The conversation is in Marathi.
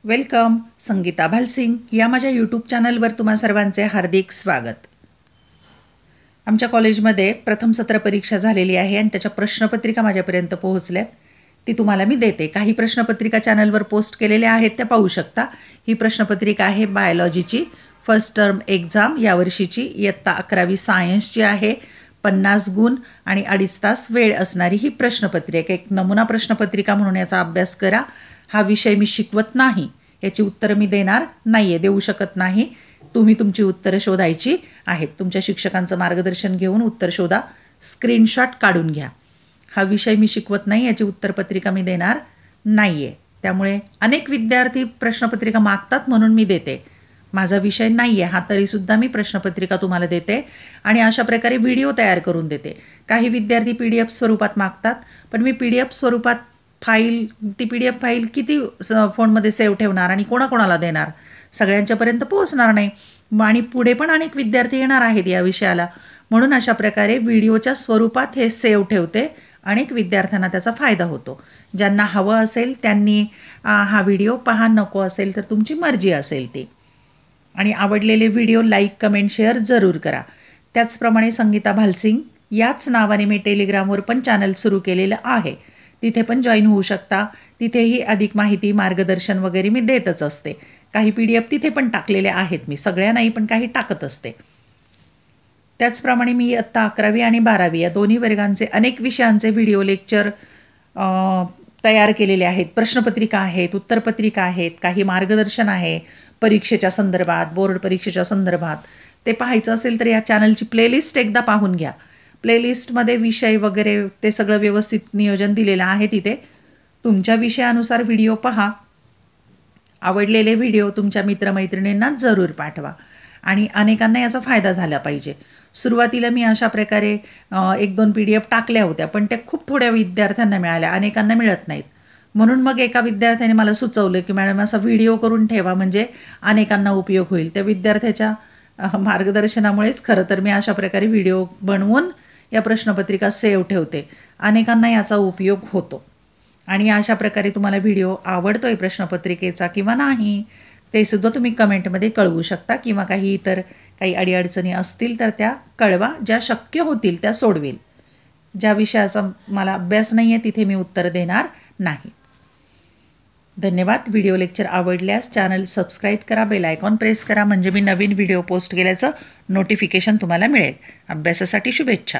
वेलकम. संगीता भालसिंग या माझ्या यूट्यूब चॅनलवर तुम्हा सर्वांचे हार्दिक स्वागत. आमच्या कॉलेजमध्ये प्रथम सत्र परीक्षा झालेली आहे आणि त्याच्या प्रश्नपत्रिका माझ्यापर्यंत पोहोचल्यात. ती तुम्हाला मी देते. काही प्रश्नपत्रिका चॅनलवर पोस्ट केलेल्या आहेत त्या पाहू शकता. ही प्रश्नपत्रिका आहे बायोलॉजीची फर्स्ट टर्म एक्झाम यावर्षीची. इयत्ता 11वी सायन्सची आहे. 50 गुण आणि 2.5 तास वेळ असणारी ही प्रश्नपत्रिका. एक नमुना प्रश्नपत्रिका म्हणून याचा अभ्यास करा. हा विषय मी शिकवत नाही, याची उत्तरं मी देणार नाही आहे, देऊ शकत नाही. तुम्ही तुमची उत्तरं शोधायची आहेत. तुमच्या शिक्षकांचं मार्गदर्शन घेऊन उत्तर शोधा. स्क्रीनशॉट काढून घ्या. हा विषय मी शिकवत नाही, याची उत्तरपत्रिका मी देणार नाही आहे. त्यामुळे अनेक विद्यार्थी प्रश्नपत्रिका मागतात म्हणून मी देते. माझा विषय नाही आहे हा, तरीसुद्धा मी प्रश्नपत्रिका तुम्हाला देते आणि अशा प्रकारे व्हिडिओ तयार करून देते. काही विद्यार्थी PDF स्वरूपात मागतात, पण मी PDF स्वरूपात ती PDF फाईल किती फोनमध्ये सेव्ह ठेवणार आणि कोणाकोणाला देणार? सगळ्यांच्यापर्यंत पोहोचणार नाही आणि पुढे पण अनेक विद्यार्थी येणार आहेत या विषयाला. म्हणून अशा प्रकारे व्हिडिओच्या स्वरूपात हे सेव्ह ठेवते. अनेक विद्यार्थ्यांना त्याचा फायदा होतो. ज्यांना हवं असेल त्यांनी हा व्हिडिओ पहा, नको असेल तर तुमची मर्जी असेल ती. आणि आवडलेले व्हिडिओ लाईक, कमेंट, शेअर जरूर करा. त्याचप्रमाणे संगीता भालसिंग याच नावाने मी टेलिग्रामवर पण चॅनल सुरू केलेलं आहे. तिथे पण जॉईन होऊ शकता. तिथेही अधिक माहिती, मार्गदर्शन वगैरे मी देतच असते. काही PDF तिथे पण टाकलेले आहेत. मी सगळ्या नाही पण काही टाकत असते. त्याचप्रमाणे मी इयत्ता 11वी आणि 12वी या दोन्ही वर्गांचे अनेक विषयांचे व्हिडिओ लेक्चर तयार केलेले आहेत. प्रश्नपत्रिका आहेत, उत्तरपत्रिका आहेत, काही मार्गदर्शन आहे परीक्षेच्या संदर्भात, बोर्ड परीक्षेच्या संदर्भात. ते पाहायचं असेल तर या चॅनलची प्लेलिस्ट एकदा पाहून घ्या. प्लेलिस्टमध्ये विषय वगैरे ते सगळं व्यवस्थित नियोजन दिलेलं आहे. तिथे तुमच्या विषयानुसार व्हिडिओ पहा. आवडलेले व्हिडिओ तुमच्या मित्रमैत्रिणींना जरूर पाठवा आणि अनेकांना याचा फायदा झाला पाहिजे. सुरुवातीला मी अशा प्रकारे 1-2 PDF टाकल्या होत्या, पण त्या खूप थोड्या विद्यार्थ्यांना मिळाल्या, अनेकांना मिळत नाहीत. म्हणून मग एका विद्यार्थ्याने मला सुचवलं की मॅडम असा व्हिडिओ करून ठेवा, म्हणजे अनेकांना उपयोग होईल. त्या विद्यार्थ्याच्या मार्गदर्शनामुळेच खरं तर मी अशा प्रकारे व्हिडिओ बनवून या प्रश्नपत्रिका सेव्ह ठेवते. अनेकांना याचा उपयोग होतो. आणि अशा प्रकारे तुम्हाला व्हिडिओ आवडतोय प्रश्नपत्रिकेचा किंवा नाही ते सुद्धा तुम्ही कमेंटमध्ये कळवू शकता, किंवा काही अडीअडचणी असतील तर त्या कळवा. ज्या शक्य होतील त्या सोडवेल. ज्या विषयाचा मला अभ्यास नाही आहे तिथे मी उत्तर देणार नाही. धन्यवाद. व्हिडिओ लेक्चर आवडल्यास चॅनल सबस्क्राईब करा, बेल आयकॉन प्रेस करा, म्हणजे मी नवीन व्हिडिओ पोस्ट केल्याचं नोटिफिकेशन तुम्हाला मिळेल. अभ्यासासाठी शुभेच्छा.